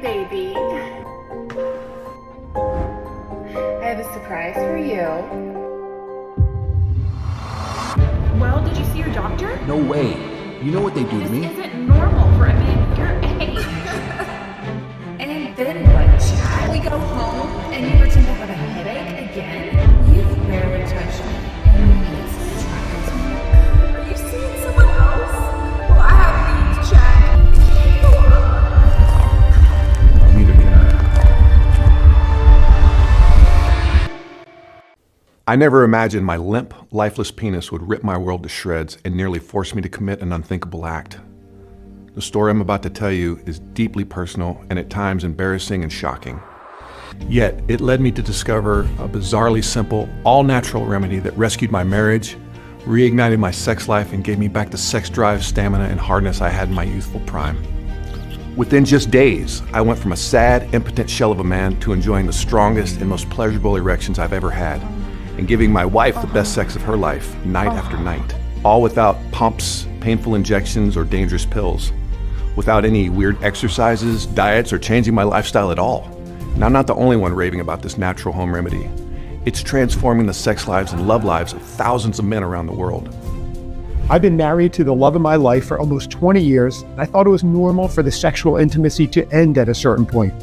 baby. I have a surprise for you. Well, did you see your doctor? No way. You know what they do to me? This isn't normal for a man your age. And then what, Chad? We go home and you pretend to have a headache again? You've barely touched me. And this surprise me. Are you seeing someone else? Well, I have needs, Chad. Neither can I never imagined my limp, lifeless penis would rip my world to shreds and nearly force me to commit an unthinkable act. The story I'm about to tell you is deeply personal and at times embarrassing and shocking. Yet, it led me to discover a bizarrely simple, all-natural remedy that rescued my marriage, reignited my sex life, and gave me back the sex drive, stamina, and hardness I had in my youthful prime. Within just days, I went from a sad, impotent shell of a man to enjoying the strongest and most pleasurable erections I've ever had, and giving my wife the best sex of her life, night after night. All without pumps, painful injections, or dangerous pills. Without any weird exercises, diets, or changing my lifestyle at all. And I'm not the only one raving about this natural home remedy. It's transforming the sex lives and love lives of thousands of men around the world. I've been married to the love of my life for almost 20 years, and I thought it was normal for the sexual intimacy to end at a certain point.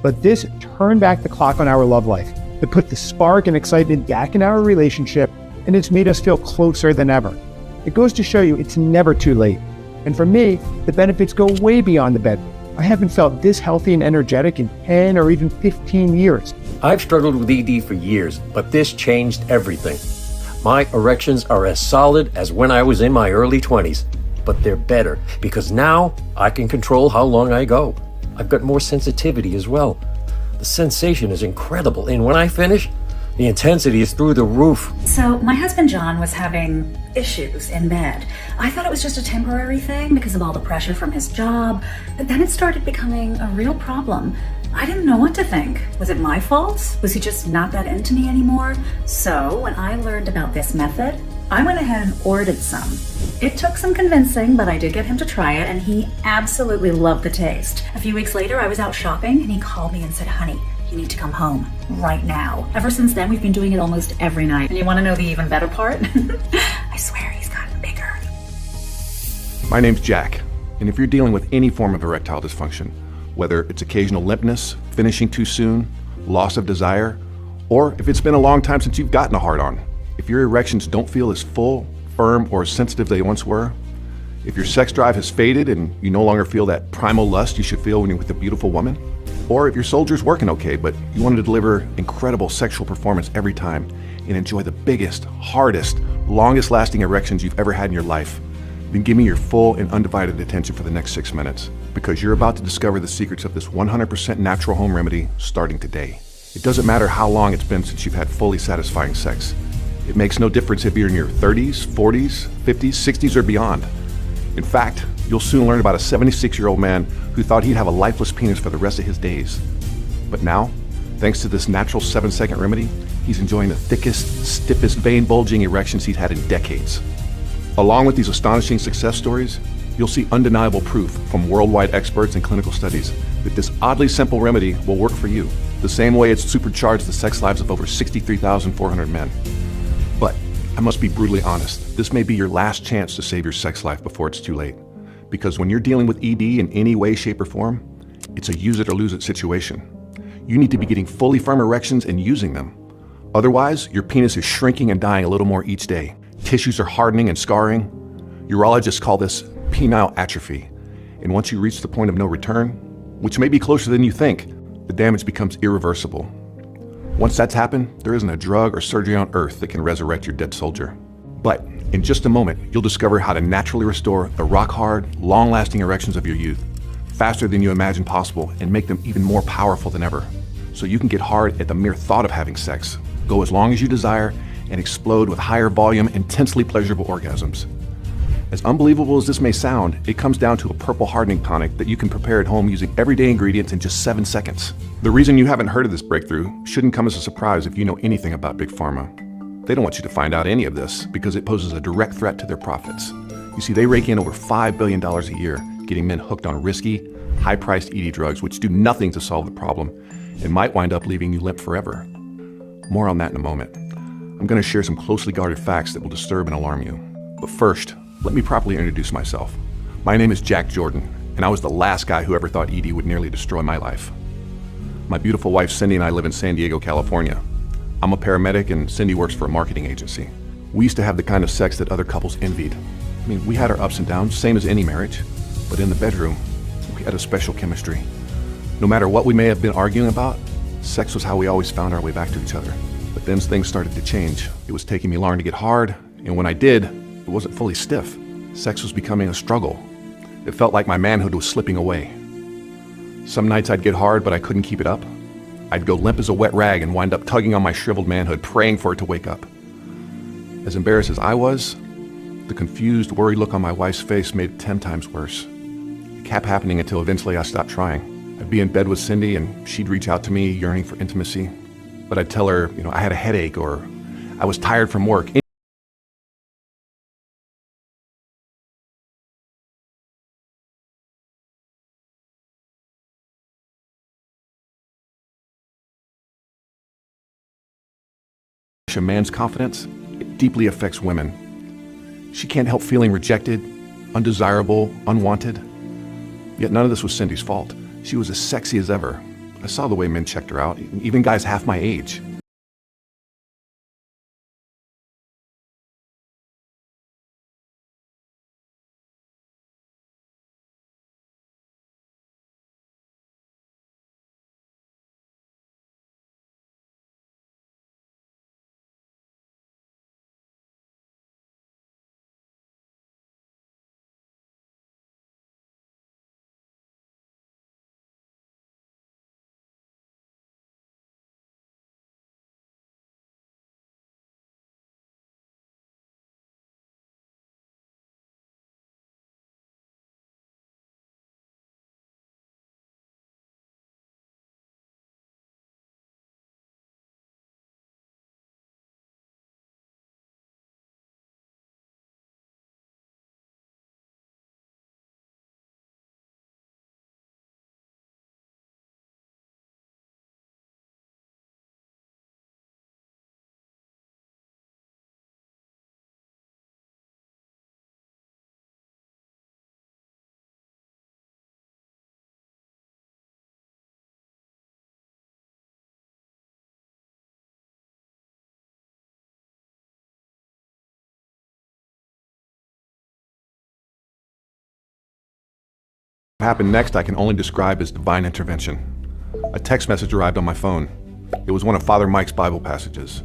But this turned back the clock on our love life. It put the spark and excitement back in our relationship, and it's made us feel closer than ever. It goes to show you it's never too late. And for me, the benefits go way beyond the bed. I haven't felt this healthy and energetic in 10 or even 15 years. I've struggled with ED for years, but this changed everything. My erections are as solid as when I was in my early 20s, but they're better because now I can control how long I go. I've got more sensitivity as well. The sensation is incredible, and when I finish, the intensity is through the roof. So my husband John was having issues in bed. I thought it was just a temporary thing because of all the pressure from his job, but then it started becoming a real problem. I didn't know what to think. Was it my fault? Was he just not that into me anymore? So when I learned about this method, I went ahead and ordered some. It took some convincing, but I did get him to try it, and he absolutely loved the taste. A few weeks later, I was out shopping, and he called me and said, "Honey, you need to come home right now." Ever since then, we've been doing it almost every night. And you want to know the even better part? I swear he's gotten bigger. My name's Jack, and if you're dealing with any form of erectile dysfunction, whether it's occasional limpness, finishing too soon, loss of desire, or if it's been a long time since you've gotten a hard-on, if your erections don't feel as full, firm, or as sensitive as they once were, if your sex drive has faded and you no longer feel that primal lust you should feel when you're with a beautiful woman, or if your soldier's working okay, but you want to deliver incredible sexual performance every time and enjoy the biggest, hardest, longest lasting erections you've ever had in your life, then give me your full and undivided attention for the next 6 minutes, because you're about to discover the secrets of this 100% natural home remedy starting today. It doesn't matter how long it's been since you've had fully satisfying sex. It makes no difference if you're in your 30s, 40s, 50s, 60s, or beyond. In fact, you'll soon learn about a 76-year-old man who thought he'd have a lifeless penis for the rest of his days. But now, thanks to this natural 7-second remedy, he's enjoying the thickest, stiffest, vein-bulging erections he's had in decades. Along with these astonishing success stories, you'll see undeniable proof from worldwide experts and clinical studies that this oddly simple remedy will work for you, the same way it's supercharged the sex lives of over 63,400 men. But I must be brutally honest, this may be your last chance to save your sex life before it's too late. Because when you're dealing with ED in any way, shape, or form, it's a use it or lose it situation. You need to be getting fully firm erections and using them. Otherwise, your penis is shrinking and dying a little more each day. Tissues are hardening and scarring. Urologists call this penile atrophy. And once you reach the point of no return, which may be closer than you think, the damage becomes irreversible. Once that's happened, there isn't a drug or surgery on earth that can resurrect your dead soldier. But in just a moment, you'll discover how to naturally restore the rock-hard, long-lasting erections of your youth, faster than you imagined possible, and make them even more powerful than ever. So you can get hard at the mere thought of having sex, go as long as you desire, and explode with higher volume, intensely pleasurable orgasms. As unbelievable as this may sound, it comes down to a purple hardening tonic that you can prepare at home using everyday ingredients in just 7 seconds. The reason you haven't heard of this breakthrough shouldn't come as a surprise if you know anything about Big Pharma. They don't want you to find out any of this because it poses a direct threat to their profits. You see, they rake in over $5 billion a year, getting men hooked on risky, high-priced ED drugs which do nothing to solve the problem and might wind up leaving you limp forever. More on that in a moment. I'm going to share some closely guarded facts that will disturb and alarm you. But first, let me properly introduce myself. My name is Jack Jordan, and I was the last guy who ever thought ED would nearly destroy my life. My beautiful wife Cindy and I live in San Diego, California. I'm a paramedic and Cindy works for a marketing agency. We used to have the kind of sex that other couples envied. I mean, we had our ups and downs, same as any marriage, but in the bedroom, we had a special chemistry. No matter what we may have been arguing about, sex was how we always found our way back to each other. But then things started to change. It was taking me long to get hard, and when I did, it wasn't fully stiff. Sex was becoming a struggle. It felt like my manhood was slipping away. Some nights I'd get hard, but I couldn't keep it up. I'd go limp as a wet rag and wind up tugging on my shriveled manhood, praying for it to wake up. As embarrassed as I was, the confused, worried look on my wife's face made it 10 times worse. It kept happening until eventually I stopped trying. I'd be in bed with Cindy and she'd reach out to me, yearning for intimacy. But I'd tell her, I had a headache or I was tired from work. A man's confidence, it deeply affects women. She can't help feeling rejected, undesirable, unwanted. Yet none of this was Cindy's fault. She was as sexy as ever. I saw the way men checked her out, even guys half my age. What happened next I can only describe as divine intervention. A text message arrived on my phone. It was one of Father Mike's Bible passages.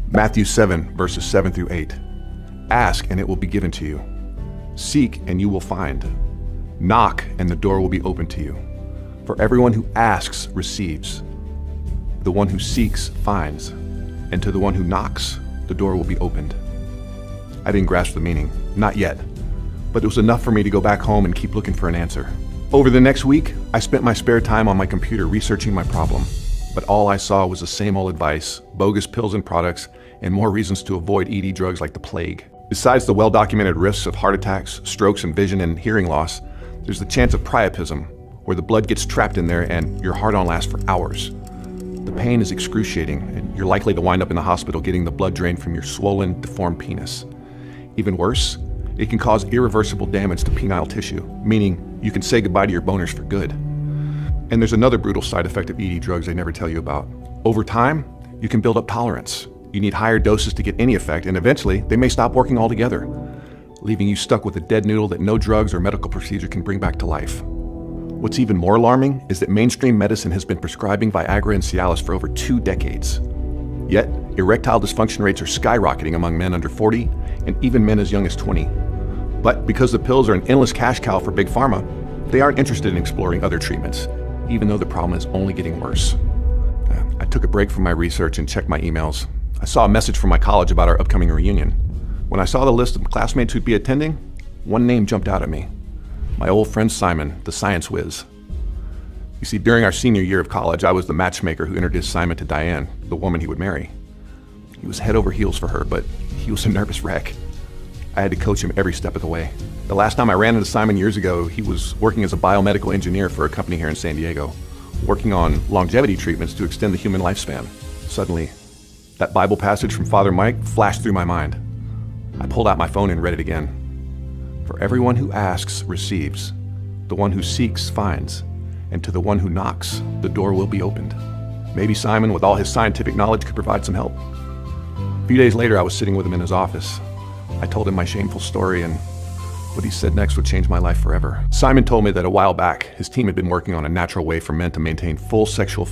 Matthew 7, verses 7 through 8. Ask and it will be given to you. Seek and you will find. Knock and the door will be opened to you. For everyone who asks receives. The one who seeks finds. And to the one who knocks, the door will be opened. I didn't grasp the meaning, not yet. But it was enough for me to go back home and keep looking for an answer. Over the next week, I spent my spare time on my computer researching my problem. But all I saw was the same old advice, bogus pills and products, and more reasons to avoid ED drugs like the plague. Besides the well-documented risks of heart attacks, strokes, and vision and hearing loss, there's the chance of priapism, where the blood gets trapped in there and your heart-on lasts for hours. The pain is excruciating, and you're likely to wind up in the hospital getting the blood drained from your swollen, deformed penis. Even worse, it can cause irreversible damage to penile tissue, meaning you can say goodbye to your boners for good. And there's another brutal side effect of ED drugs they never tell you about. Over time, you can build up tolerance. You need higher doses to get any effect, and eventually, they may stop working altogether, leaving you stuck with a dead noodle that no drugs or medical procedure can bring back to life. What's even more alarming is that mainstream medicine has been prescribing Viagra and Cialis for over 2 decades. Yet, erectile dysfunction rates are skyrocketing among men under 40 and even men as young as 20. But because the pills are an endless cash cow for Big Pharma, they aren't interested in exploring other treatments, even though the problem is only getting worse. I took a break from my research and checked my emails. I saw a message from my college about our upcoming reunion. When I saw the list of classmates who'd be attending, one name jumped out at me. My old friend Simon, the science whiz. You see, during our senior year of college, I was the matchmaker who introduced Simon to Diane, the woman he would marry. He was head over heels for her, but he was a nervous wreck. I had to coach him every step of the way. The last time I ran into Simon years ago, he was working as a biomedical engineer for a company here in San Diego, working on longevity treatments to extend the human lifespan. Suddenly, that Bible passage from Father Mike flashed through my mind. I pulled out my phone and read it again. For everyone who asks receives, the one who seeks finds, and to the one who knocks, the door will be opened. Maybe Simon, with all his scientific knowledge, could provide some help. A few days later, I was sitting with him in his office. I told him my shameful story, and what he said next would change my life forever. Simon told me that a while back, his team had been working on a natural way for men to maintain full sexual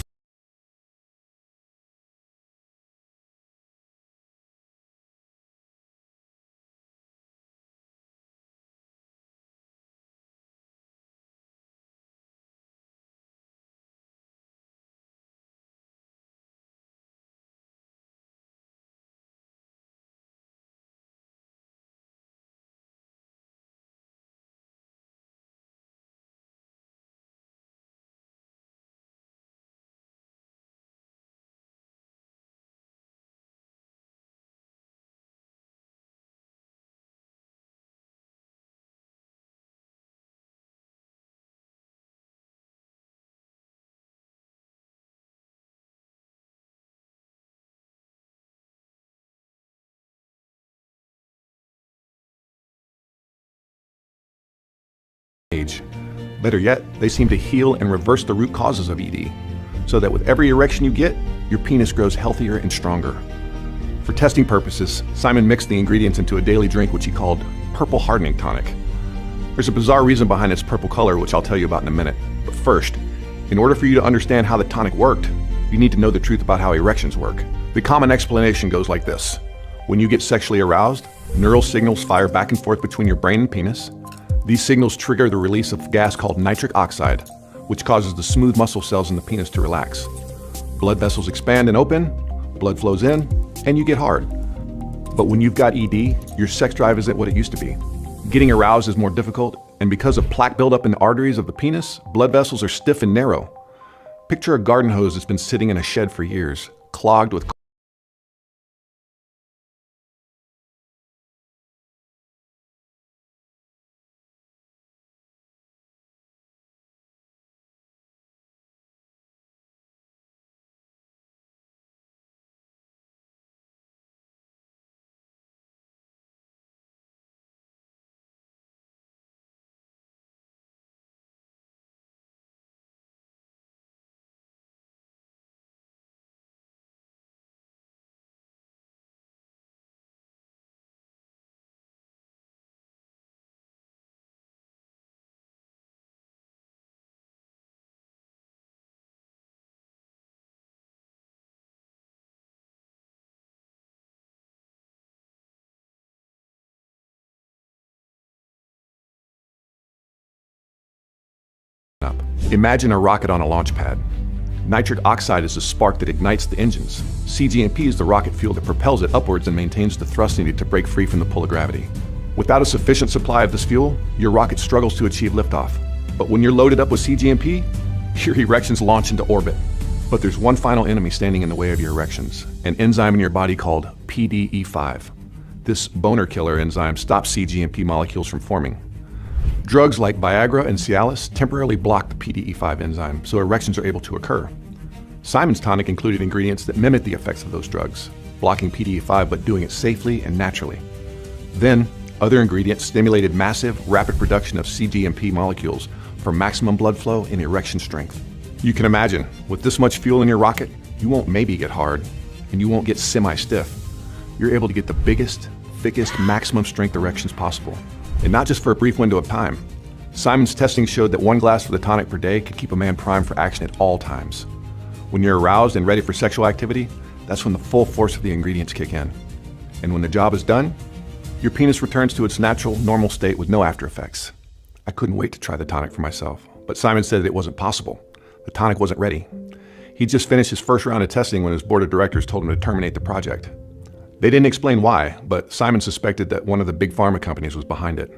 age. Better yet, they seem to heal and reverse the root causes of ED, so that with every erection you get, your penis grows healthier and stronger. For testing purposes, Simon mixed the ingredients into a daily drink which he called Purple Hardening Tonic. There's a bizarre reason behind its purple color, which I'll tell you about in a minute. But first, in order for you to understand how the tonic worked, you need to know the truth about how erections work. The common explanation goes like this. When you get sexually aroused, neural signals fire back and forth between your brain and penis. These signals trigger the release of gas called nitric oxide, which causes the smooth muscle cells in the penis to relax. Blood vessels expand and open, blood flows in, and you get hard. But when you've got ED, your sex drive isn't what it used to be. Getting aroused is more difficult, and because of plaque buildup in the arteries of the penis, blood vessels are stiff and narrow. Picture a garden hose that's been sitting in a shed for years, clogged with up. Imagine a rocket on a launch pad. Nitric oxide is the spark that ignites the engines. CGMP is the rocket fuel that propels it upwards and maintains the thrust needed to break free from the pull of gravity. Without a sufficient supply of this fuel, your rocket struggles to achieve liftoff. But when you're loaded up with CGMP, your erections launch into orbit. But there's one final enemy standing in the way of your erections, an enzyme in your body called PDE5. This boner killer enzyme stops CGMP molecules from forming. Drugs like Viagra and Cialis temporarily block the PDE5 enzyme, so erections are able to occur. Simon's tonic included ingredients that mimic the effects of those drugs, blocking PDE5 but doing it safely and naturally. Then, other ingredients stimulated massive, rapid production of CGMP molecules for maximum blood flow and erection strength. You can imagine, with this much fuel in your rocket, you won't maybe get hard, and you won't get semi-stiff. You're able to get the biggest, thickest, maximum strength erections possible. And not just for a brief window of time. Simon's testing showed that 1 glass of the tonic per day could keep a man primed for action at all times. When you're aroused and ready for sexual activity, that's when the full force of the ingredients kick in. And when the job is done, your penis returns to its natural, normal state with no after effects. I couldn't wait to try the tonic for myself, but Simon said that it wasn't possible. The tonic wasn't ready. He'd just finished his first round of testing when his board of directors told him to terminate the project. They didn't explain why, but Simon suspected that one of the big pharma companies was behind it.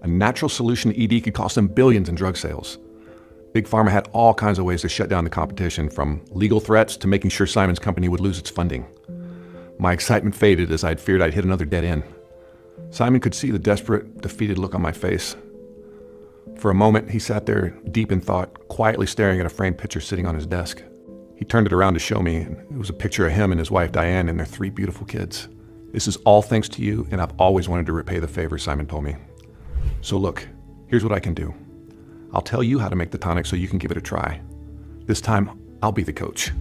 A natural solution to ED could cost them billions in drug sales. Big pharma had all kinds of ways to shut down the competition, from legal threats to making sure Simon's company would lose its funding. My excitement faded as I'd feared I'd hit another dead end. Simon could see the desperate, defeated look on my face. For a moment, he sat there deep in thought, quietly staring at a framed picture sitting on his desk. He turned it around to show me, and it was a picture of him and his wife Diane and their 3 beautiful kids. "This is all thanks to you, and I've always wanted to repay the favor," Simon told me. "So look, here's what I can do. I'll tell you how to make the tonic so you can give it a try. This time, I'll be the coach.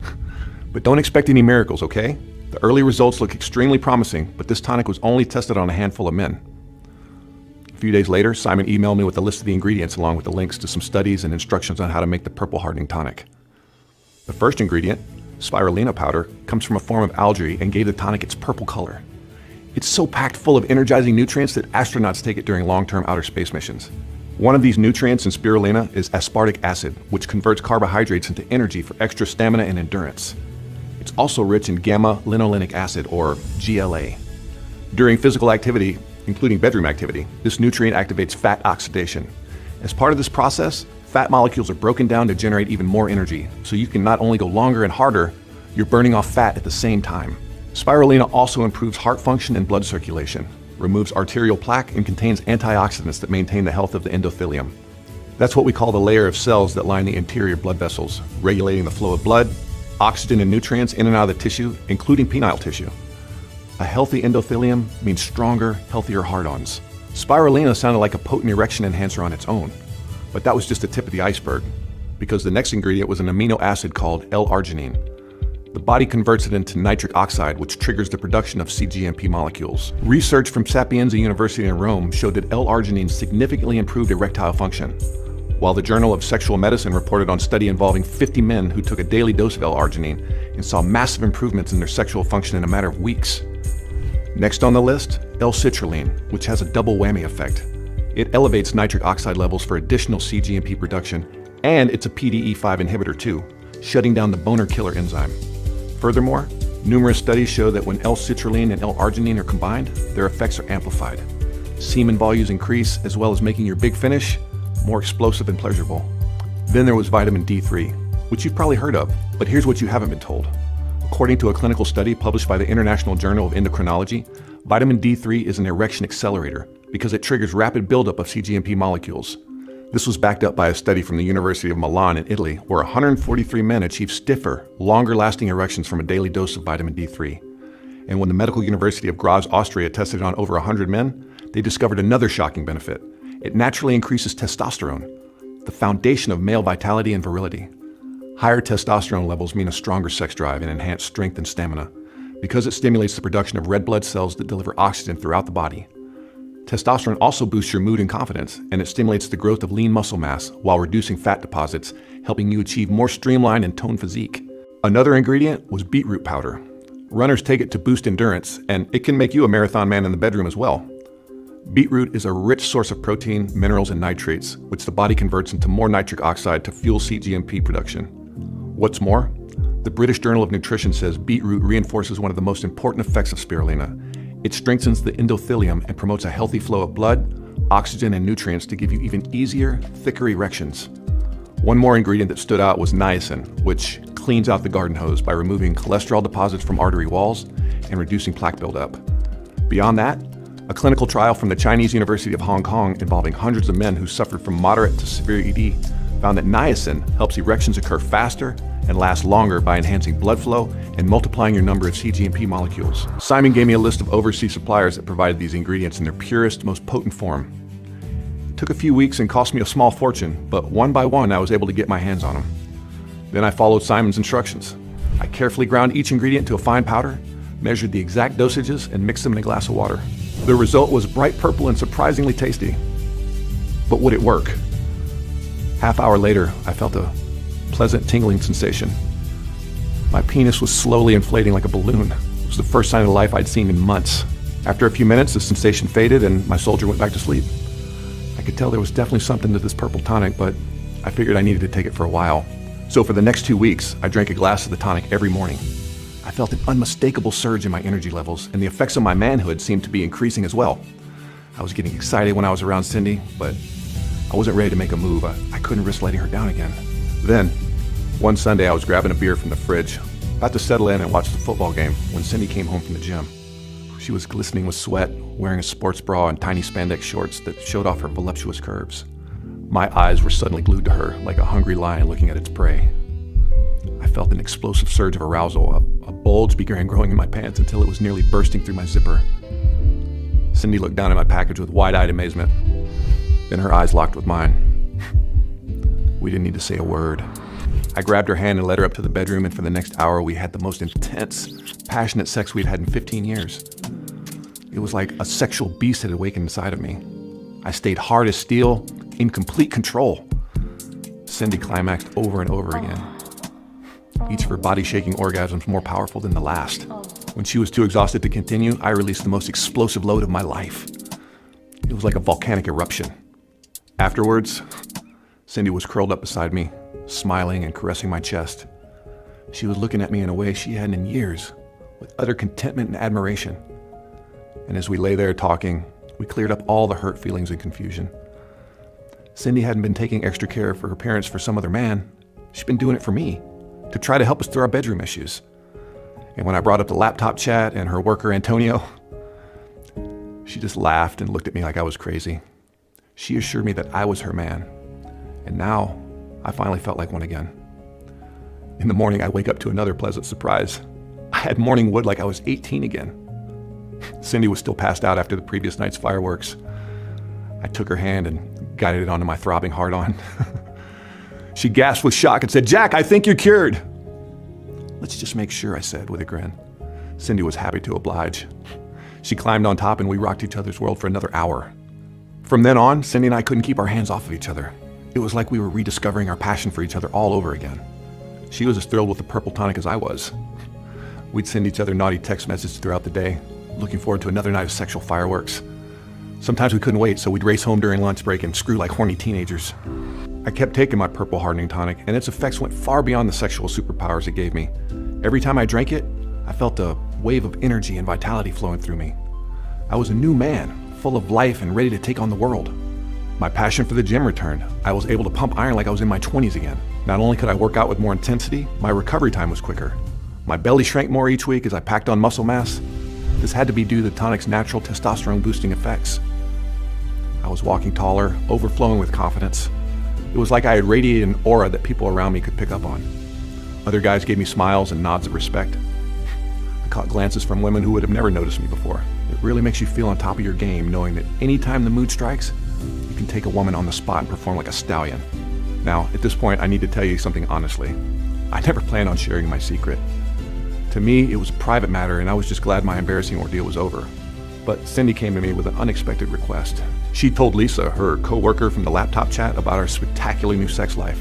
But don't expect any miracles, okay? The early results look extremely promising, but this tonic was only tested on a handful of men." A few days later, Simon emailed me with a list of the ingredients along with the links to some studies and instructions on how to make the purple hardening tonic. The first ingredient, spirulina powder, comes from a form of algae and gave the tonic its purple color. It's so packed full of energizing nutrients that astronauts take it during long-term outer space missions. One of these nutrients in spirulina is aspartic acid, which converts carbohydrates into energy for extra stamina and endurance. It's also rich in gamma-linolenic acid, or GLA. During physical activity, including bedroom activity, this nutrient activates fat oxidation. As part of this process, fat molecules are broken down to generate even more energy, so you can not only go longer and harder, you're burning off fat at the same time. Spirulina also improves heart function and blood circulation, removes arterial plaque, and contains antioxidants that maintain the health of the endothelium. That's what we call the layer of cells that line the interior blood vessels, regulating the flow of blood, oxygen and nutrients in and out of the tissue, including penile tissue. A healthy endothelium means stronger, healthier heart-ons. Spirulina sounded like a potent erection enhancer on its own, but that was just the tip of the iceberg, because the next ingredient was an amino acid called L-arginine. The body converts it into nitric oxide, which triggers the production of cGMP molecules. Research from Sapienza University in Rome showed that L-arginine significantly improved erectile function, while the Journal of Sexual Medicine reported on a study involving 50 men who took a daily dose of L-arginine and saw massive improvements in their sexual function in a matter of weeks. Next on the list, L-citrulline, which has a double whammy effect. It elevates nitric oxide levels for additional cGMP production, and it's a PDE5 inhibitor too, shutting down the boner killer enzyme. Furthermore, numerous studies show that when L-citrulline and L-arginine are combined, their effects are amplified. Semen volumes increase, as well as making your big finish more explosive and pleasurable. Then there was vitamin D3, which you've probably heard of, but here's what you haven't been told. According to a clinical study published by the International Journal of Endocrinology, vitamin D3 is an erection accelerator because it triggers rapid buildup of cGMP molecules. This was backed up by a study from the University of Milan in Italy, where 143 men achieved stiffer, longer-lasting erections from a daily dose of vitamin D3. And when the Medical University of Graz, Austria tested it on over 100 men, they discovered another shocking benefit. It naturally increases testosterone, the foundation of male vitality and virility. Higher testosterone levels mean a stronger sex drive and enhanced strength and stamina, because it stimulates the production of red blood cells that deliver oxygen throughout the body. Testosterone also boosts your mood and confidence, and it stimulates the growth of lean muscle mass while reducing fat deposits, helping you achieve more streamlined and toned physique. Another ingredient was beetroot powder. Runners take it to boost endurance, and it can make you a marathon man in the bedroom as well. Beetroot is a rich source of protein, minerals, and nitrates, which the body converts into more nitric oxide to fuel cGMP production. What's more, the British Journal of Nutrition says beetroot reinforces one of the most important effects of spirulina. It strengthens the endothelium and promotes a healthy flow of blood, oxygen, and nutrients to give you even easier, thicker erections. One more ingredient that stood out was niacin, which cleans out the garden hose by removing cholesterol deposits from artery walls and reducing plaque buildup. Beyond that, a clinical trial from the Chinese University of Hong Kong involving hundreds of men who suffered from moderate to severe ED found that niacin helps erections occur faster and last longer by enhancing blood flow and multiplying your number of cGMP molecules. Simon gave me a list of overseas suppliers that provided these ingredients in their purest, most potent form. It took a few weeks and cost me a small fortune, but one by one I was able to get my hands on them. Then I followed Simon's instructions. I carefully ground each ingredient to a fine powder, measured the exact dosages, and mixed them in a glass of water. The result was bright purple and surprisingly tasty. But would it work? Half hour later, I felt a pleasant tingling sensation. My penis was slowly inflating like a balloon. It was the first sign of life I'd seen in months. After a few minutes, the sensation faded and my soldier went back to sleep. I could tell there was definitely something to this purple tonic, but I figured I needed to take it for a while. So for the next 2 weeks, I drank a glass of the tonic every morning. I felt an unmistakable surge in my energy levels, and the effects on my manhood seemed to be increasing as well. I was getting excited when I was around Cindy, but I wasn't ready to make a move. I couldn't risk letting her down again. Then, one Sunday I was grabbing a beer from the fridge, about to settle in and watch the football game when Cindy came home from the gym. She was glistening with sweat, wearing a sports bra and tiny spandex shorts that showed off her voluptuous curves. My eyes were suddenly glued to her, like a hungry lion looking at its prey. I felt an explosive surge of arousal. A bulge began growing in my pants until it was nearly bursting through my zipper. Cindy looked down at my package with wide-eyed amazement. Then her eyes locked with mine. We didn't need to say a word. I grabbed her hand and led her up to the bedroom, and for the next hour we had the most intense, passionate sex we'd had in 15 years. It was like a sexual beast had awakened inside of me. I stayed hard as steel, in complete control. Cindy climaxed over and over again. Each of her body-shaking orgasms more powerful than the last. When she was too exhausted to continue, I released the most explosive load of my life. It was like a volcanic eruption. Afterwards, Cindy was curled up beside me, smiling and caressing my chest. She was looking at me in a way she hadn't in years, with utter contentment and admiration. And as we lay there talking, we cleared up all the hurt feelings and confusion. Cindy hadn't been taking extra care for her parents for some other man. She'd been doing it for me, to try to help us through our bedroom issues. And when I brought up the laptop chat and her worker Antonio, she just laughed and looked at me like I was crazy. She assured me that I was her man. And now, I finally felt like one again. In the morning, I wake up to another pleasant surprise. I had morning wood like I was 18 again. Cindy was still passed out after the previous night's fireworks. I took her hand and guided it onto my throbbing hard-on. She gasped with shock and said, "Jack, I think you're cured." "Let's just make sure," I said with a grin. Cindy was happy to oblige. She climbed on top and we rocked each other's world for another hour. From then on, Cindy and I couldn't keep our hands off of each other. It was like we were rediscovering our passion for each other all over again. She was as thrilled with the purple tonic as I was. We'd send each other naughty text messages throughout the day, looking forward to another night of sexual fireworks. Sometimes we couldn't wait, so we'd race home during lunch break and screw like horny teenagers. I kept taking my purple hardening tonic, and its effects went far beyond the sexual superpowers it gave me. Every time I drank it, I felt a wave of energy and vitality flowing through me. I was a new man, full of life and ready to take on the world. My passion for the gym returned. I was able to pump iron like I was in my 20s again. Not only could I work out with more intensity, my recovery time was quicker. My belly shrank more each week as I packed on muscle mass. This had to be due to the tonic's natural testosterone boosting effects. I was walking taller, overflowing with confidence. It was like I had radiated an aura that people around me could pick up on. Other guys gave me smiles and nods of respect. I caught glances from women who would have never noticed me before. It really makes you feel on top of your game knowing that anytime the mood strikes, you can take a woman on the spot and perform like a stallion. Now, at this point, I need to tell you something honestly. I never planned on sharing my secret. To me, it was a private matter, and I was just glad my embarrassing ordeal was over. But Cindy came to me with an unexpected request. She told Lisa, her co-worker from the laptop chat, about our spectacular new sex life.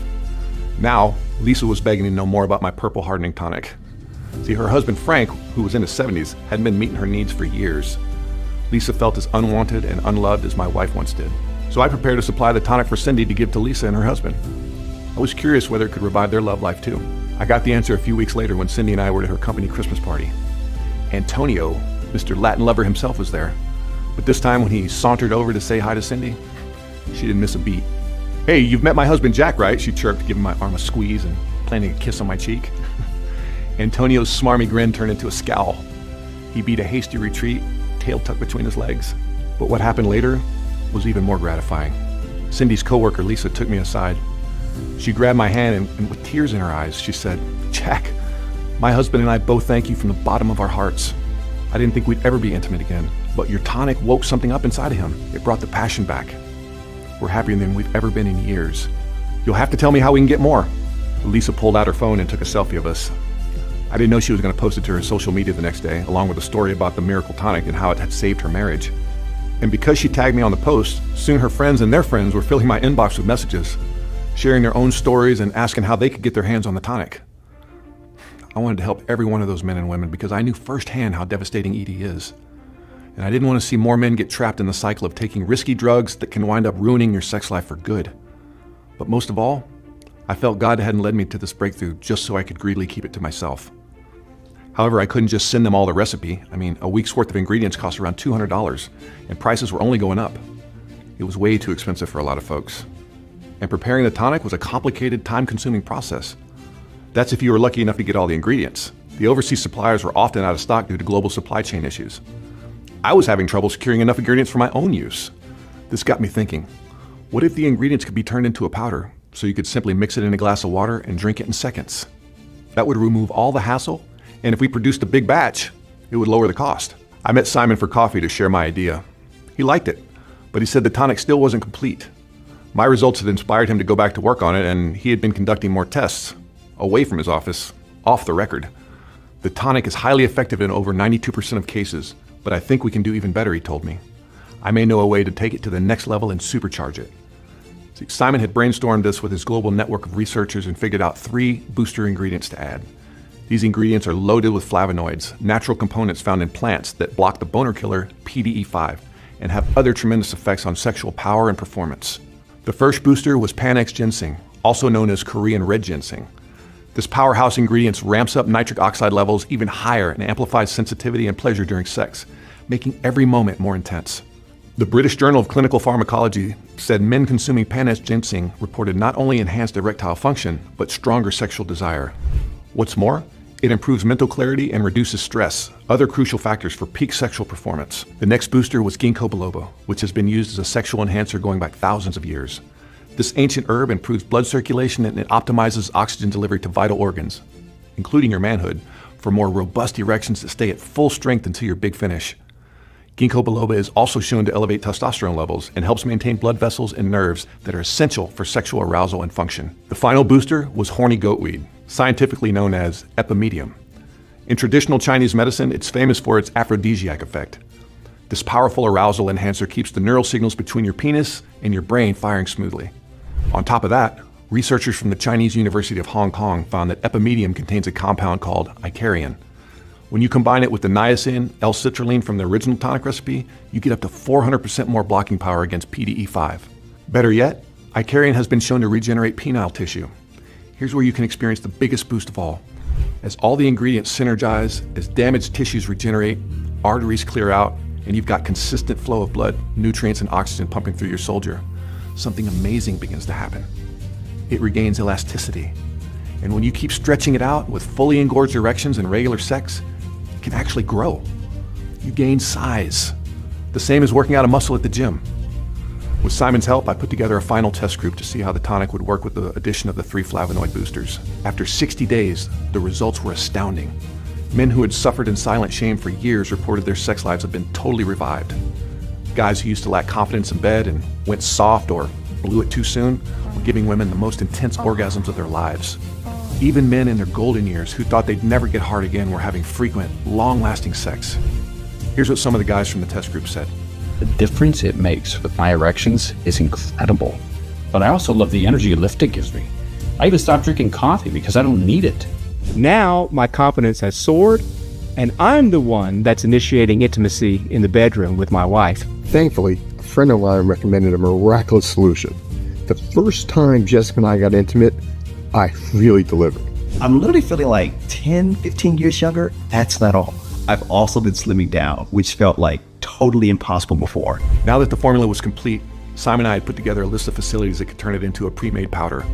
Now, Lisa was begging to know more about my purple hardening tonic. See, her husband Frank, who was in his 70s, hadn't been meeting her needs for years. Lisa felt as unwanted and unloved as my wife once did. So I prepared to supply the tonic for Cindy to give to Lisa and her husband. I was curious whether it could revive their love life too. I got the answer a few weeks later when Cindy and I were at her company Christmas party. Antonio, Mr. Latin lover himself, was there. But this time when he sauntered over to say hi to Cindy, she didn't miss a beat. "Hey, you've met my husband Jack, right?" she chirped, giving my arm a squeeze and planting a kiss on my cheek. Antonio's smarmy grin turned into a scowl. He beat a hasty retreat, tail tucked between his legs. But what happened later was even more gratifying. Cindy's coworker Lisa took me aside. She grabbed my hand and with tears in her eyes, she said, "Jack, my husband and I both thank you from the bottom of our hearts. I didn't think we'd ever be intimate again, but your tonic woke something up inside of him. It brought the passion back. We're happier than we've ever been in years. You'll have to tell me how we can get more." Lisa pulled out her phone and took a selfie of us. I didn't know she was going to post it to her social media the next day, along with a story about the miracle tonic and how it had saved her marriage. And because she tagged me on the post, soon her friends and their friends were filling my inbox with messages, sharing their own stories and asking how they could get their hands on the tonic. I wanted to help every one of those men and women because I knew firsthand how devastating ED is. And I didn't want to see more men get trapped in the cycle of taking risky drugs that can wind up ruining your sex life for good. But most of all, I felt God hadn't led me to this breakthrough just so I could greedily keep it to myself. However, I couldn't just send them all the recipe. I mean, a week's worth of ingredients cost around $200, and prices were only going up. It was way too expensive for a lot of folks. And preparing the tonic was a complicated, time-consuming process. That's if you were lucky enough to get all the ingredients. The overseas suppliers were often out of stock due to global supply chain issues. I was having trouble securing enough ingredients for my own use. This got me thinking, what if the ingredients could be turned into a powder so you could simply mix it in a glass of water and drink it in seconds? That would remove all the hassle, and if we produced a big batch, it would lower the cost. I met Simon for coffee to share my idea. He liked it, but he said the tonic still wasn't complete. My results had inspired him to go back to work on it, and he had been conducting more tests, away from his office, off the record. The tonic is highly effective in over 92% of cases, but I think we can do even better, he told me. I may know a way to take it to the next level and supercharge it. See, Simon had brainstormed this with his global network of researchers and figured out 3 booster ingredients to add. These ingredients are loaded with flavonoids, natural components found in plants that block the boner killer PDE5 and have other tremendous effects on sexual power and performance. The first booster was Panax ginseng, also known as Korean red ginseng. This powerhouse ingredient ramps up nitric oxide levels even higher and amplifies sensitivity and pleasure during sex, making every moment more intense. The British Journal of Clinical Pharmacology said men consuming Panax ginseng reported not only enhanced erectile function, but stronger sexual desire. What's more, it improves mental clarity and reduces stress, other crucial factors for peak sexual performance. The next booster was ginkgo biloba, which has been used as a sexual enhancer going back thousands of years. This ancient herb improves blood circulation and it optimizes oxygen delivery to vital organs, including your manhood, for more robust erections that stay at full strength until your big finish. Ginkgo biloba is also shown to elevate testosterone levels and helps maintain blood vessels and nerves that are essential for sexual arousal and function. The final booster was horny goatweed, scientifically known as epimedium. In traditional Chinese medicine, it's famous for its aphrodisiac effect. This powerful arousal enhancer keeps the neural signals between your penis and your brain firing smoothly. On top of that, researchers from the Chinese University of Hong Kong found that epimedium contains a compound called icariin. When you combine it with the niacin, L-citrulline from the original tonic recipe, you get up to 400% more blocking power against PDE5. Better yet, icariin has been shown to regenerate penile tissue. Here's where you can experience the biggest boost of all. As all the ingredients synergize, as damaged tissues regenerate, arteries clear out, and you've got consistent flow of blood, nutrients, and oxygen pumping through your soldier, something amazing begins to happen. It regains elasticity. And when you keep stretching it out with fully engorged erections and regular sex, it can actually grow. You gain size. The same as working out a muscle at the gym. With Simon's help, I put together a final test group to see how the tonic would work with the addition of the 3 flavonoid boosters. After 60 days, the results were astounding. Men who had suffered in silent shame for years reported their sex lives had been totally revived. Guys who used to lack confidence in bed and went soft or blew it too soon were giving women the most intense orgasms of their lives. Even men in their golden years who thought they'd never get hard again were having frequent, long-lasting sex. Here's what some of the guys from the test group said. The difference it makes with my erections is incredible. But I also love the energy lift it gives me. I even stopped drinking coffee because I don't need it. Now my confidence has soared, and I'm the one that's initiating intimacy in the bedroom with my wife. Thankfully, a friend of mine recommended a miraculous solution. The first time Jessica and I got intimate, I really delivered. I'm literally feeling like 10, 15 years younger. That's not all. I've also been slimming down, which felt like totally impossible before. Now that the formula was complete, Simon and I had put together a list of facilities that could turn it into a pre-made powder.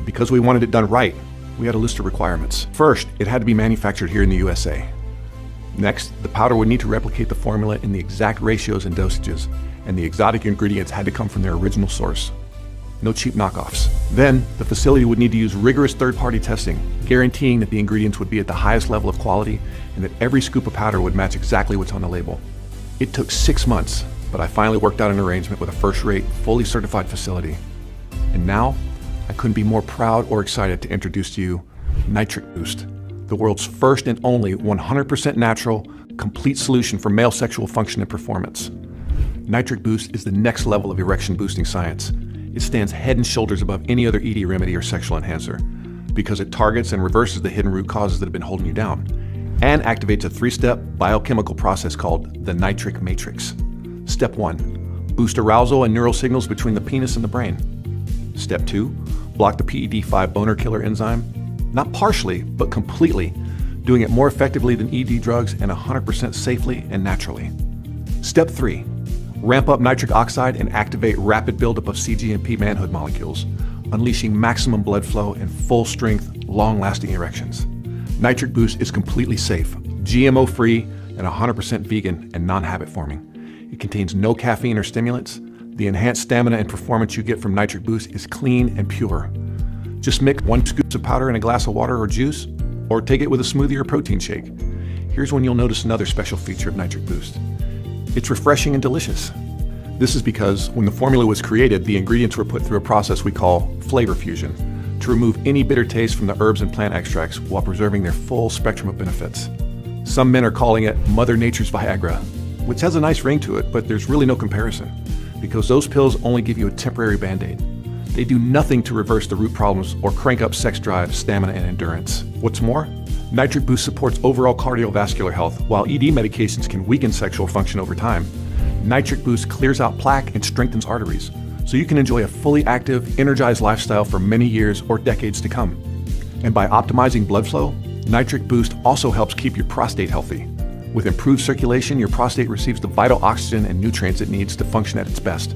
Because we wanted it done right, we had a list of requirements. First, it had to be manufactured here in the USA. Next, the powder would need to replicate the formula in the exact ratios and dosages, and the exotic ingredients had to come from their original source. No cheap knockoffs. Then, the facility would need to use rigorous third-party testing, guaranteeing that the ingredients would be at the highest level of quality and that every scoop of powder would match exactly what's on the label. It took 6 months, but I finally worked out an arrangement with a first-rate, fully certified facility. And now, I couldn't be more proud or excited to introduce to you Nitric Boost, the world's first and only 100% natural, complete solution for male sexual function and performance. Nitric Boost is the next level of erection boosting science. It stands head and shoulders above any other ED remedy or sexual enhancer because it targets and reverses the hidden root causes that have been holding you down and activates a 3-step biochemical process called the nitric matrix. Step 1, boost arousal and neural signals between the penis and the brain. Step 2, block the PDE5 boner killer enzyme, not partially, but completely, doing it more effectively than ED drugs and 100% safely and naturally. Step 3, ramp up nitric oxide and activate rapid buildup of cGMP manhood molecules, unleashing maximum blood flow and full-strength, long-lasting erections. Nitric Boost is completely safe, GMO-free, and 100% vegan and non-habit forming. It contains no caffeine or stimulants. The enhanced stamina and performance you get from Nitric Boost is clean and pure. Just mix 1 scoop of powder in a glass of water or juice, or take it with a smoothie or protein shake. Here's when you'll notice another special feature of Nitric Boost. It's refreshing and delicious. This is because when the formula was created, the ingredients were put through a process we call flavor fusion to remove any bitter taste from the herbs and plant extracts while preserving their full spectrum of benefits. Some men are calling it Mother Nature's Viagra, which has a nice ring to it, but there's really no comparison because those pills only give you a temporary band-aid. They do nothing to reverse the root problems or crank up sex drive, stamina, and endurance. What's more, Nitric Boost supports overall cardiovascular health, while ED medications can weaken sexual function over time. Nitric Boost clears out plaque and strengthens arteries, so you can enjoy a fully active, energized lifestyle for many years or decades to come. And by optimizing blood flow, Nitric Boost also helps keep your prostate healthy. With improved circulation, your prostate receives the vital oxygen and nutrients it needs to function at its best.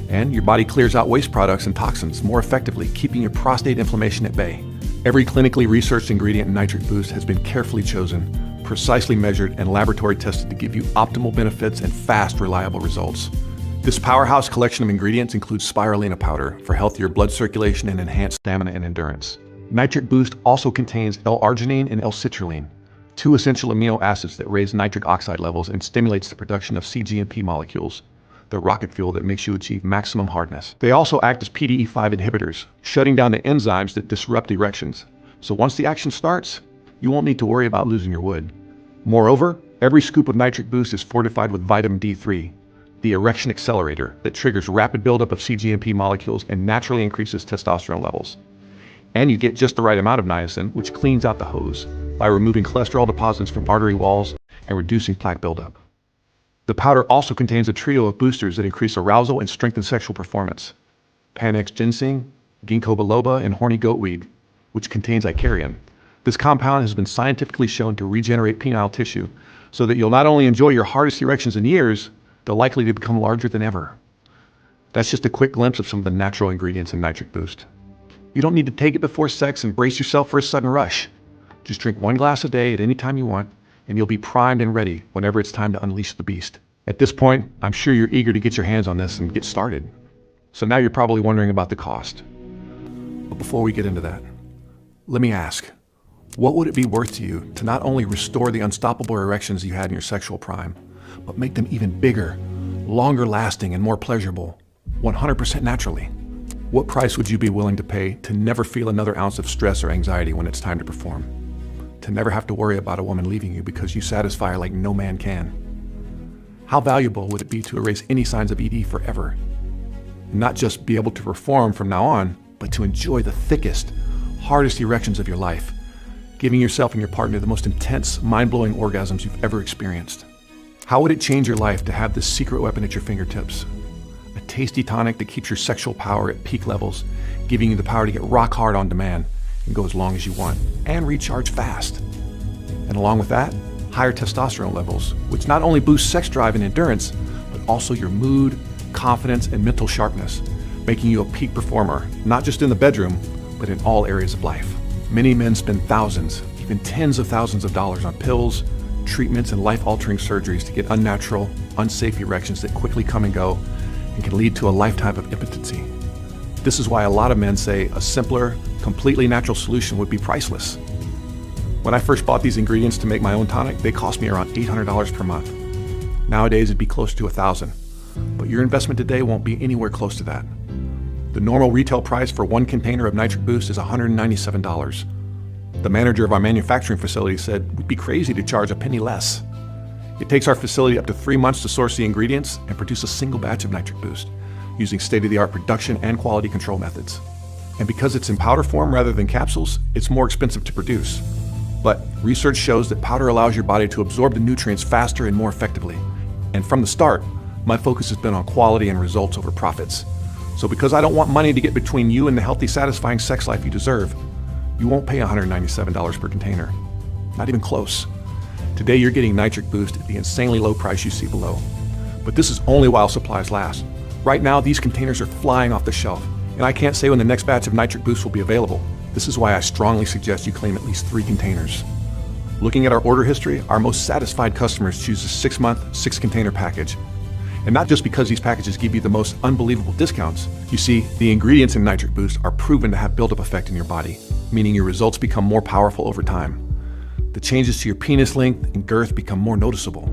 And your body clears out waste products and toxins more effectively, keeping your prostate inflammation at bay. Every clinically researched ingredient in Nitric Boost has been carefully chosen, precisely measured, and laboratory tested to give you optimal benefits and fast, reliable results. This powerhouse collection of ingredients includes spirulina powder for healthier blood circulation and enhanced stamina and endurance. Nitric Boost also contains L-arginine and L-citrulline, 2 essential amino acids that raise nitric oxide levels and stimulates the production of cGMP molecules, the rocket fuel that makes you achieve maximum hardness. They also act as PDE5 inhibitors, shutting down the enzymes that disrupt erections. So once the action starts, you won't need to worry about losing your wood. Moreover, every scoop of Nitric Boost is fortified with vitamin D3, the erection accelerator that triggers rapid buildup of cGMP molecules and naturally increases testosterone levels. And you get just the right amount of niacin, which cleans out the hose by removing cholesterol deposits from artery walls and reducing plaque buildup. The powder also contains a trio of boosters that increase arousal and strengthen sexual performance. Panax ginseng, ginkgo biloba, and horny goatweed, which contains icariin. This compound has been scientifically shown to regenerate penile tissue so that you'll not only enjoy your hardest erections in years, they're likely to become larger than ever. That's just a quick glimpse of some of the natural ingredients in Nitric Boost. You don't need to take it before sex and brace yourself for a sudden rush. Just drink 1 glass a day at any time you want, and you'll be primed and ready whenever it's time to unleash the beast. At this point, I'm sure you're eager to get your hands on this and get started. So now you're probably wondering about the cost. But before we get into that, let me ask, what would it be worth to you to not only restore the unstoppable erections you had in your sexual prime, but make them even bigger, longer lasting, and more pleasurable, 100% naturally? What price would you be willing to pay to never feel another ounce of stress or anxiety when it's time to perform? To never have to worry about a woman leaving you because you satisfy her like no man can? How valuable would it be to erase any signs of ED forever? And not just be able to perform from now on, but to enjoy the thickest, hardest erections of your life, giving yourself and your partner the most intense, mind-blowing orgasms you've ever experienced? How would it change your life to have this secret weapon at your fingertips? A tasty tonic that keeps your sexual power at peak levels, giving you the power to get rock hard on demand and go as long as you want, and recharge fast. And along with that, higher testosterone levels, which not only boost sex drive and endurance, but also your mood, confidence, and mental sharpness, making you a peak performer, not just in the bedroom, but in all areas of life. Many men spend thousands, even tens of thousands of dollars on pills, treatments, and life-altering surgeries to get unnatural, unsafe erections that quickly come and go and can lead to a lifetime of impotency. This is why a lot of men say a simpler, completely natural solution would be priceless. When I first bought these ingredients to make my own tonic, they cost me around $800 per month. Nowadays, it'd be closer to $1,000, but your investment today won't be anywhere close to that. The normal retail price for 1 container of Nitric Boost is $197. The manager of our manufacturing facility said we'd be crazy to charge a penny less. It takes our facility up to 3 months to source the ingredients and produce a single batch of Nitric Boost, using state-of-the-art production and quality control methods. And because it's in powder form rather than capsules, it's more expensive to produce. But research shows that powder allows your body to absorb the nutrients faster and more effectively. And from the start, my focus has been on quality and results over profits. So because I don't want money to get between you and the healthy, satisfying sex life you deserve, you won't pay $197 per container. Not even close. Today you're getting Nitric Boost at the insanely low price you see below. But this is only while supplies last. Right now, these containers are flying off the shelf, and I can't say when the next batch of Nitric Boost will be available. This is why I strongly suggest you claim at least 3 containers. Looking at our order history, our most satisfied customers choose a 6-month, 6-container package. And not just because these packages give you the most unbelievable discounts. You see, the ingredients in Nitric Boost are proven to have buildup effect in your body, meaning your results become more powerful over time. The changes to your penis length and girth become more noticeable.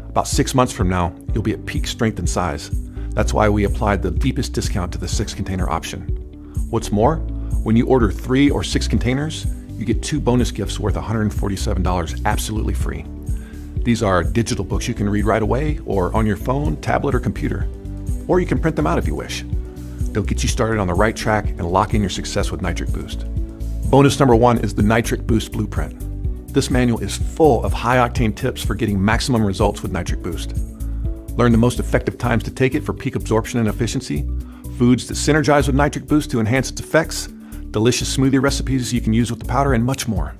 About 6 months from now, you'll be at peak strength and size. That's why we applied the deepest discount to the 6-container option. What's more, when you order 3 or 6 containers, you get 2 bonus gifts worth $147 absolutely free. These are digital books you can read right away or on your phone, tablet, or computer. Or you can print them out if you wish. They'll get you started on the right track and lock in your success with Nitric Boost. Bonus number 1 is the Nitric Boost Blueprint. This manual is full of high-octane tips for getting maximum results with Nitric Boost. Learn the most effective times to take it for peak absorption and efficiency, foods that synergize with Nitric Boost to enhance its effects, delicious smoothie recipes you can use with the powder, and much more.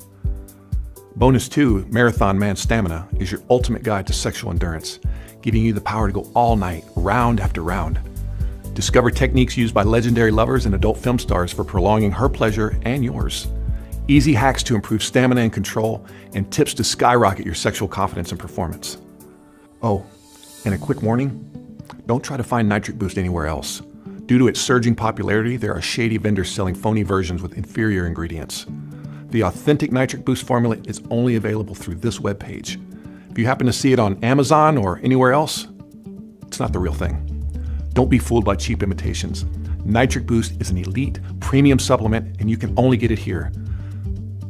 Bonus 2, Marathon Man Stamina, is your ultimate guide to sexual endurance, giving you the power to go all night, round after round. Discover techniques used by legendary lovers and adult film stars for prolonging her pleasure and yours. Easy hacks to improve stamina and control, and tips to skyrocket your sexual confidence and performance. Oh, and a quick warning, don't try to find Nitric Boost anywhere else. Due to its surging popularity, there are shady vendors selling phony versions with inferior ingredients. The authentic Nitric Boost formula is only available through this webpage. If you happen to see it on Amazon or anywhere else, it's not the real thing. Don't be fooled by cheap imitations. Nitric Boost is an elite, premium supplement, and you can only get it here.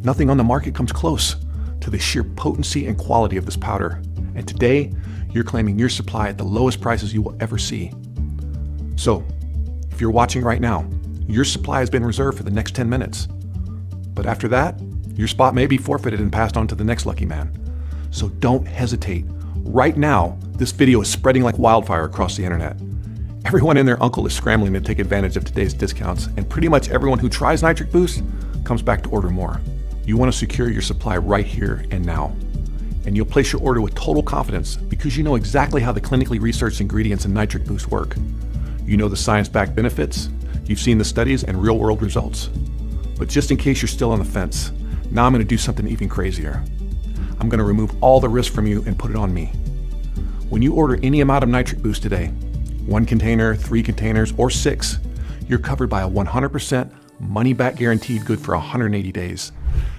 Nothing on the market comes close to the sheer potency and quality of this powder. And today, you're claiming your supply at the lowest prices you will ever see. So, if you're watching right now, your supply has been reserved for the next 10 minutes. But after that, your spot may be forfeited and passed on to the next lucky man. So don't hesitate. Right now, this video is spreading like wildfire across the internet. Everyone and their uncle is scrambling to take advantage of today's discounts, and pretty much everyone who tries Nitric Boost comes back to order more. You want to secure your supply right here and now. And you'll place your order with total confidence because you know exactly how the clinically researched ingredients in Nitric Boost work. You know the science-backed benefits, you've seen the studies and real-world results. But just in case you're still on the fence, now I'm going to do something even crazier. I'm going to remove all the risk from you and put it on me. When you order any amount of Nitric Boost today, 1 container, 3 containers, or 6, you're covered by a 100% money-back guaranteed good for 180 days.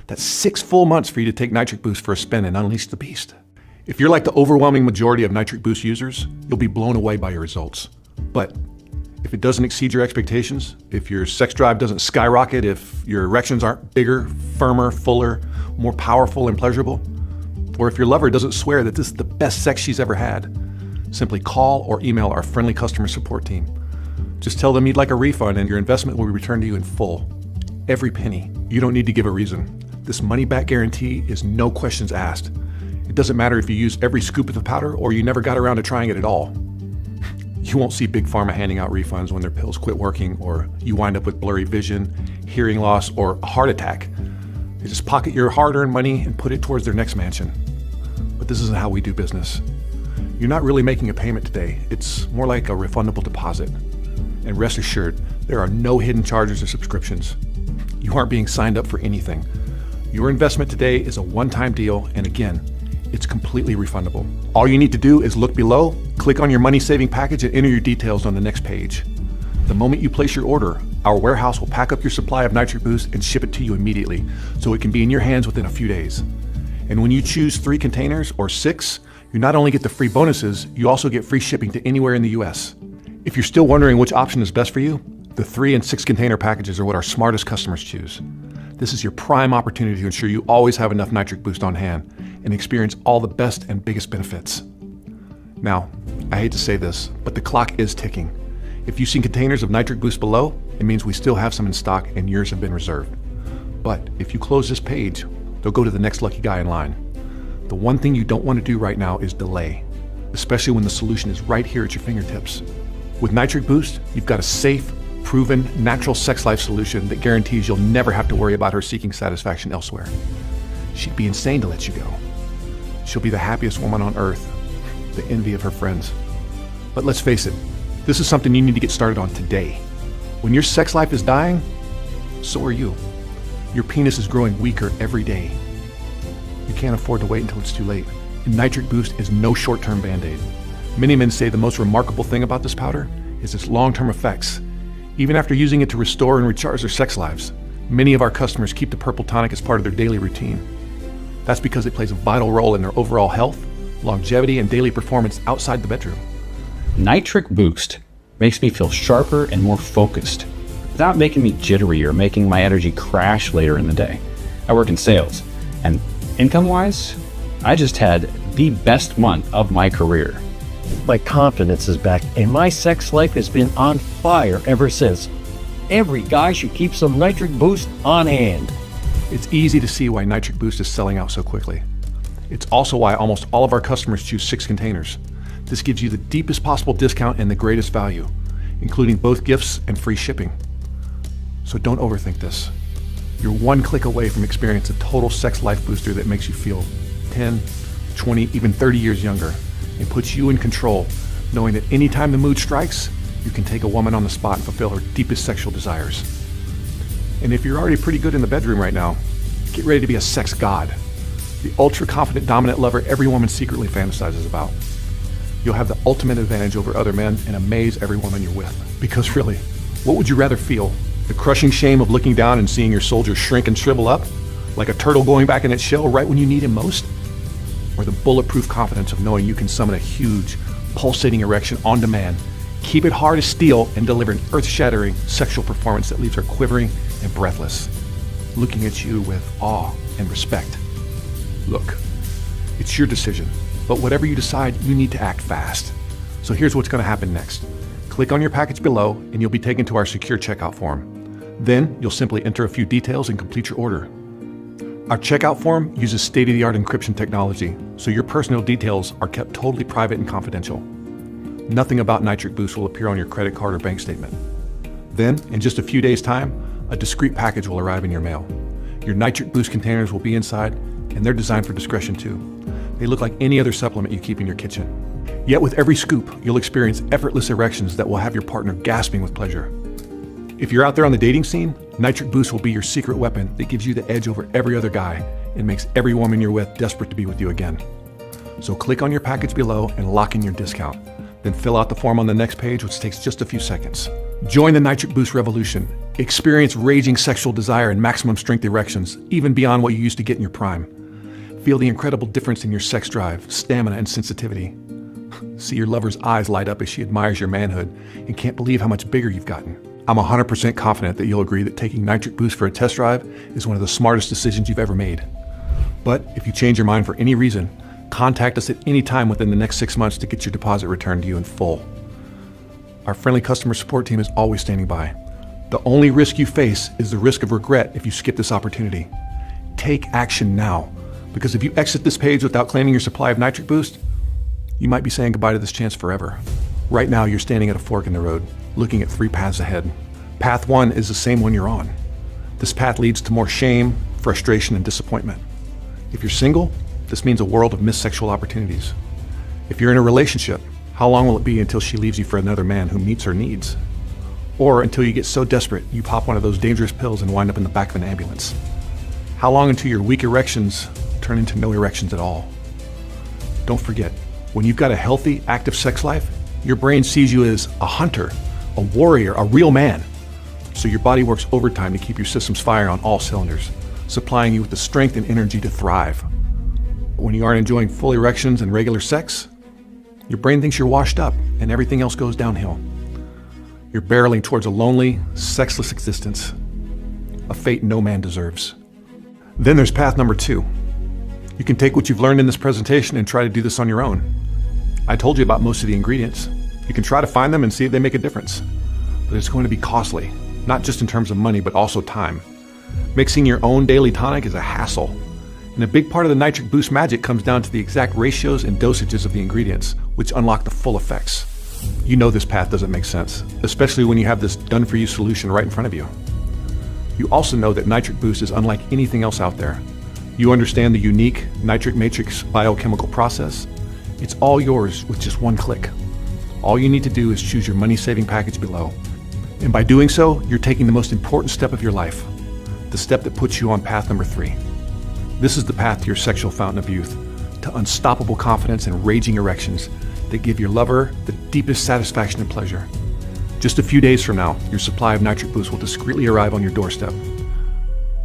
That's 6 full months for you to take Nitric Boost for a spin and unleash the beast. If you're like the overwhelming majority of Nitric Boost users, you'll be blown away by your results. But if it doesn't exceed your expectations, if your sex drive doesn't skyrocket, if your erections aren't bigger, firmer, fuller, more powerful and pleasurable, or if your lover doesn't swear that this is the best sex she's ever had, simply call or email our friendly customer support team. Just tell them you'd like a refund and your investment will be returned to you in full. Every penny. You don't need to give a reason. This money-back guarantee is no questions asked. It doesn't matter if you use every scoop of the powder or you never got around to trying it at all. You won't see Big Pharma handing out refunds when their pills quit working, or you wind up with blurry vision, hearing loss, or a heart attack. They just pocket your hard-earned money and put it towards their next mansion. But this isn't how we do business. You're not really making a payment today. It's more like a refundable deposit. And rest assured, there are no hidden charges or subscriptions. You aren't being signed up for anything. Your investment today is a one-time deal, and again, it's completely refundable. All you need to do is look below, click on your money-saving package, and enter your details on the next page. The moment you place your order, our warehouse will pack up your supply of Nitric Boost and ship it to you immediately, so it can be in your hands within a few days. And when you choose 3 containers or 6, you not only get the free bonuses, you also get free shipping to anywhere in the US. If you're still wondering which option is best for you, the 3 and 6 container packages are what our smartest customers choose. This is your prime opportunity to ensure you always have enough Nitric Boost on hand and experience all the best and biggest benefits. Now, I hate to say this, but the clock is ticking. If you've seen containers of Nitric Boost below, it means we still have some in stock and yours have been reserved. But if you close this page, they'll go to the next lucky guy in line. The one thing you don't want to do right now is delay, especially when the solution is right here at your fingertips. With Nitric Boost, you've got a safe, proven, natural sex life solution that guarantees you'll never have to worry about her seeking satisfaction elsewhere. She'd be insane to let you go. She'll be the happiest woman on earth, the envy of her friends. But let's face it, this is something you need to get started on today. When your sex life is dying, so are you. Your penis is growing weaker every day. You can't afford to wait until it's too late. And Nitric Boost is no short-term band-aid. Many men say the most remarkable thing about this powder is its long-term effects. Even after using it to restore and recharge their sex lives, many of our customers keep the purple tonic as part of their daily routine. That's because it plays a vital role in their overall health, longevity, and daily performance outside the bedroom. Nitric Boost makes me feel sharper and more focused, without making me jittery or making my energy crash later in the day. I work in sales, and income-wise, I just had the best month of my career. My confidence is back, and my sex life has been on fire ever since. Every guy should keep some Nitric Boost on hand. It's easy to see why Nitric Boost is selling out so quickly. It's also why almost all of our customers choose 6 containers. This gives you the deepest possible discount and the greatest value, including both gifts and free shipping. So don't overthink this. You're one click away from experiencing a total sex life booster that makes you feel 10, 20, even 30 years younger, and puts you in control, knowing that anytime the mood strikes, you can take a woman on the spot and fulfill her deepest sexual desires. And if you're already pretty good in the bedroom right now, get ready to be a sex god, the ultra-confident dominant lover every woman secretly fantasizes about. You'll have the ultimate advantage over other men and amaze every woman you're with. Because really, what would you rather feel? The crushing shame of looking down and seeing your soldier shrink and shrivel up, like a turtle going back in its shell right when you need him most? Or the bulletproof confidence of knowing you can summon a huge, pulsating erection on demand, keep it hard as steel, and deliver an earth-shattering sexual performance that leaves her quivering and breathless, looking at you with awe and respect? Look, it's your decision, but whatever you decide, you need to act fast. So here's what's going to happen next. Click on your package below, and you'll be taken to our secure checkout form. Then you'll simply enter a few details and complete your order. Our checkout form uses state-of-the-art encryption technology, so your personal details are kept totally private and confidential. Nothing about Nitric Boost will appear on your credit card or bank statement. Then, in just a few days' time, a discreet package will arrive in your mail. Your Nitric Boost containers will be inside, and they're designed for discretion too. They look like any other supplement you keep in your kitchen. Yet with every scoop, you'll experience effortless erections that will have your partner gasping with pleasure. If you're out there on the dating scene, Nitric Boost will be your secret weapon that gives you the edge over every other guy and makes every woman you're with desperate to be with you again. So click on your package below and lock in your discount. Then fill out the form on the next page, which takes just a few seconds. Join the Nitric Boost revolution. Experience raging sexual desire and maximum strength erections, even beyond what you used to get in your prime. Feel the incredible difference in your sex drive, stamina, and sensitivity. See your lover's eyes light up as she admires your manhood and can't believe how much bigger you've gotten. I'm 100% confident that you'll agree that taking Nitric Boost for a test drive is one of the smartest decisions you've ever made. But if you change your mind for any reason, contact us at any time within the next 6 months to get your deposit returned to you in full. Our friendly customer support team is always standing by. The only risk you face is the risk of regret if you skip this opportunity. Take action now, because if you exit this page without claiming your supply of Nitric Boost, you might be saying goodbye to this chance forever. Right now, you're standing at a fork in the road, looking at 3 paths ahead. Path 1 is the same one you're on. This path leads to more shame, frustration, and disappointment. If you're single, this means a world of missed sexual opportunities. If you're in a relationship, how long will it be until she leaves you for another man who meets her needs? Or until you get so desperate, you pop one of those dangerous pills and wind up in the back of an ambulance? How long until your weak erections turn into no erections at all? Don't forget, when you've got a healthy, active sex life, your brain sees you as a hunter, a warrior, a real man. So your body works overtime to keep your systems firing on all cylinders, supplying you with the strength and energy to thrive. But when you aren't enjoying full erections and regular sex, your brain thinks you're washed up and everything else goes downhill. You're barreling towards a lonely, sexless existence, a fate no man deserves. Then there's path number 2. You can take what you've learned in this presentation and try to do this on your own. I told you about most of the ingredients. You can try to find them and see if they make a difference. But it's going to be costly, not just in terms of money, but also time. Mixing your own daily tonic is a hassle. And a big part of the Nitric Boost magic comes down to the exact ratios and dosages of the ingredients, which unlock the full effects. You know this path doesn't make sense, especially when you have this done-for-you solution right in front of you. You also know that Nitric Boost is unlike anything else out there. You understand the unique nitric matrix biochemical process. It's all yours with just one click. All you need to do is choose your money-saving package below. And by doing so, you're taking the most important step of your life, the step that puts you on path number 3. This is the path to your sexual fountain of youth, to unstoppable confidence and raging erections that give your lover the deepest satisfaction and pleasure. Just a few days from now, your supply of Nitric Boost will discreetly arrive on your doorstep.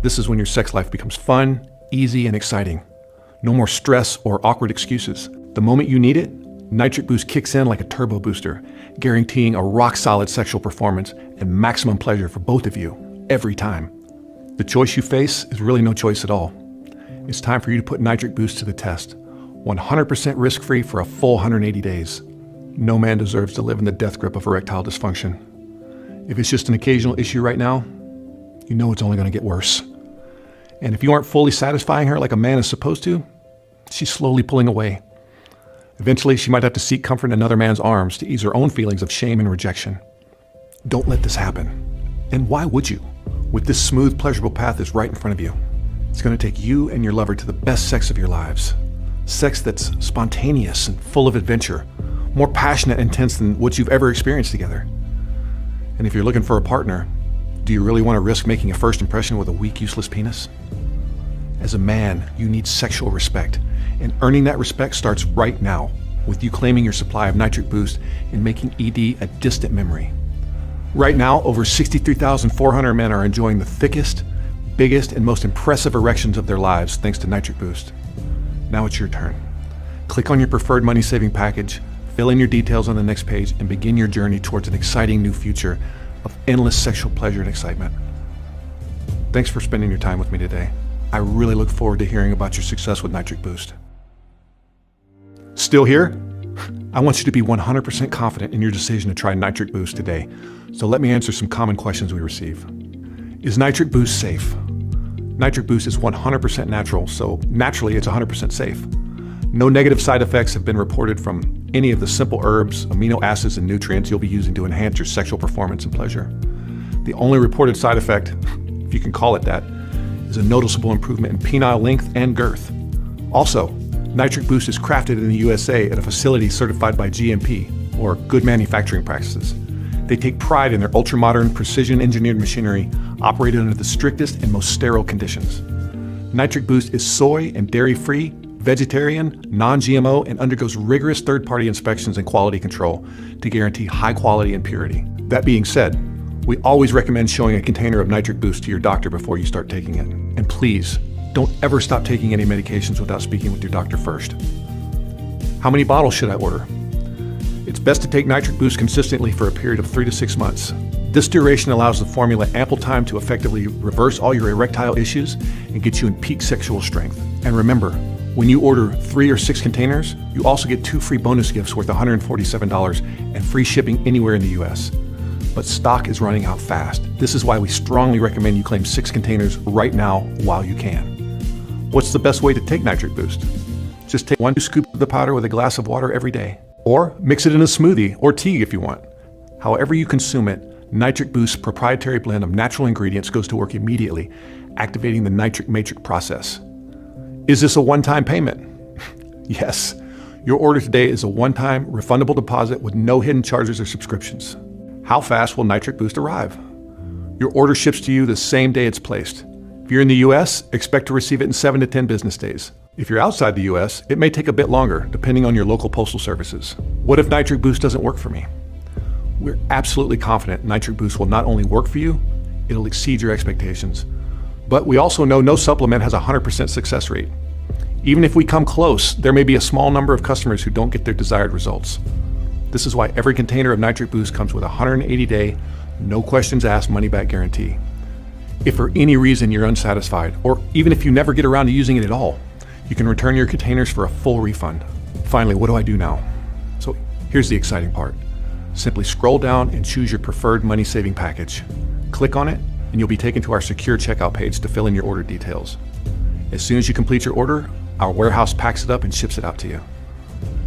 This is when your sex life becomes fun, easy, and exciting. No more stress or awkward excuses. The moment you need it, Nitric Boost kicks in like a turbo booster, guaranteeing a rock-solid sexual performance and maximum pleasure for both of you, every time. The choice you face is really no choice at all. It's time for you to put Nitric Boost to the test. 100% risk-free for a full 180 days. No man deserves to live in the death grip of erectile dysfunction. If it's just an occasional issue right now, you know it's only going to get worse. And if you aren't fully satisfying her like a man is supposed to, she's slowly pulling away. Eventually, she might have to seek comfort in another man's arms to ease her own feelings of shame and rejection. Don't let this happen. And why would you? With this smooth, pleasurable path that's right in front of you. It's going to take you and your lover to the best sex of your lives. Sex that's spontaneous and full of adventure, more passionate and intense than what you've ever experienced together. And if you're looking for a partner, do you really want to risk making a first impression with a weak, useless penis? As a man, you need sexual respect, and earning that respect starts right now, with you claiming your supply of Nitric Boost and making ED a distant memory. Right now, over 63,400 men are enjoying the thickest, biggest, and most impressive erections of their lives thanks to Nitric Boost. Now it's your turn. Click on your preferred money-saving package, fill in your details on the next page, and begin your journey towards an exciting new future of endless sexual pleasure and excitement. Thanks for spending your time with me today. I really look forward to hearing about your success with Nitric Boost. Still here? I want you to be 100% confident in your decision to try Nitric Boost today. So let me answer some common questions we receive. Is Nitric Boost safe? Nitric Boost is 100% natural, so naturally it's 100% safe. No negative side effects have been reported from any of the simple herbs, amino acids, and nutrients you'll be using to enhance your sexual performance and pleasure. The only reported side effect, if you can call it that, is a noticeable improvement in penile length and girth. Also, Nitric Boost is crafted in the USA at a facility certified by GMP, or Good Manufacturing Practices. They take pride in their ultra-modern, precision-engineered machinery operated under the strictest and most sterile conditions. Nitric Boost is soy and dairy-free, vegetarian, non-GMO, and undergoes rigorous third-party inspections and quality control to guarantee high quality and purity. That being said, we always recommend showing a container of Nitric Boost to your doctor before you start taking it. And please, don't ever stop taking any medications without speaking with your doctor first. How many bottles should I order? It's best to take Nitric Boost consistently for a period of 3 to 6 months. This duration allows the formula ample time to effectively reverse all your erectile issues and get you in peak sexual strength. And remember, when you order 3 or 6 containers, you also get 2 free bonus gifts worth $147 and free shipping anywhere in the US. But stock is running out fast. This is why we strongly recommend you claim 6 containers right now while you can. What's the best way to take Nitric Boost? Just take 1 scoop of the powder with a glass of water every day. Or mix it in a smoothie or tea if you want. However you consume it, Nitric Boost's proprietary blend of natural ingredients goes to work immediately, activating the nitric matrix process. Is this a one-time payment? Yes. Your order today is a one-time refundable deposit with no hidden charges or subscriptions. How fast will Nitric Boost arrive? Your order ships to you the same day it's placed. If you're in the US, expect to receive it in 7 to 10 business days. If you're outside the US, it may take a bit longer, depending on your local postal services. What if Nitric Boost doesn't work for me? We're absolutely confident Nitric Boost will not only work for you, it'll exceed your expectations. But we also know no supplement has a 100% success rate. Even if we come close, there may be a small number of customers who don't get their desired results. This is why every container of Nitric Boost comes with a 180-day, no questions asked money-back guarantee. If for any reason you're unsatisfied, or even if you never get around to using it at all, you can return your containers for a full refund. Finally, what do I do now? So here's the exciting part. Simply scroll down and choose your preferred money-saving package. Click on it, and you'll be taken to our secure checkout page to fill in your order details. As soon as you complete your order, our warehouse packs it up and ships it out to you.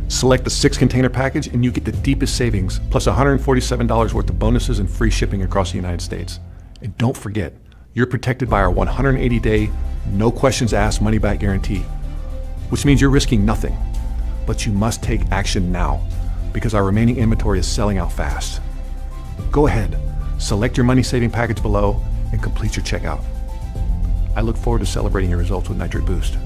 Select the 6-container package, and you get the deepest savings, plus $147 worth of bonuses and free shipping across the United States. And don't forget, you're protected by our 180-day, no questions asked money-back guarantee, which means you're risking nothing. But you must take action now, because our remaining inventory is selling out fast. Go ahead, select your money-saving package below, and complete your checkout. I look forward to celebrating your results with Nitric Boost.